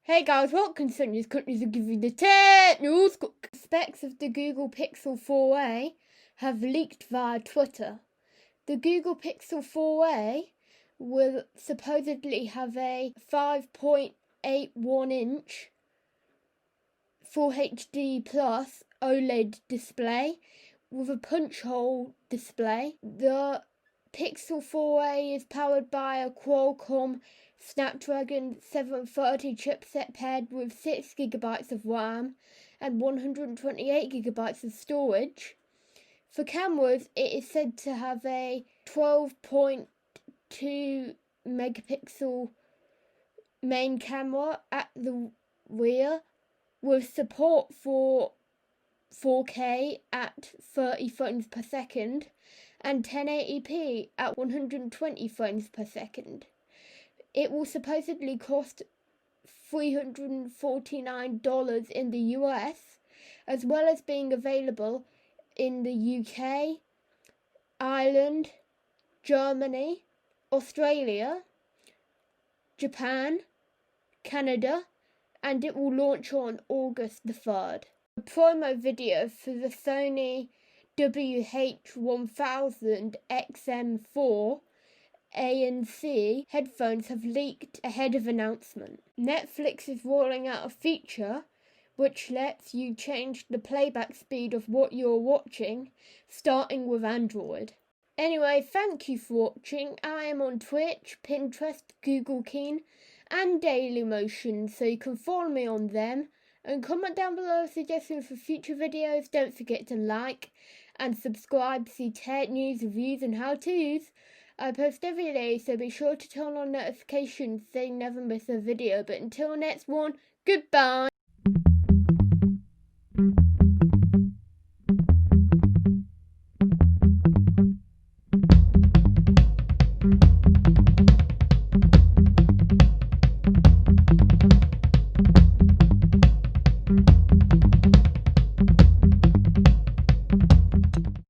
Hey guys, welcome to Sony's Countries to give you the tech news. Specs of the Google Pixel 4a have leaked via Twitter. The Google Pixel 4a will supposedly have a 5.81 inch Full HD Plus OLED display with a punch hole display. The Pixel 4a is powered by a Qualcomm Snapdragon 730 chipset paired with 6GB of RAM and 128GB of storage. For cameras, it is said to have a 12.2 megapixel main camera at the rear with support for 4K at 30 frames per second and 1080p at 120 frames per second. It will supposedly cost $349 in the US, as well as being available in the UK, Ireland, Germany, Australia, Japan, Canada, and it will launch on August the 3rd. A promo video for the Sony WH-1000XM4 ANC headphones have leaked ahead of announcement. Netflix is rolling out a feature which lets you change the playback speed of what you're watching, starting with Android. Anyway, thank you for watching. I am on Twitch, Pinterest, Google Keen, and Dailymotion, so you can follow me on them. And comment down below suggestions for future videos. Don't forget to like and subscribe to see tech news, reviews, and how-tos. I post every day, so be sure to turn on notifications so you never miss a video. But until next one, goodbye!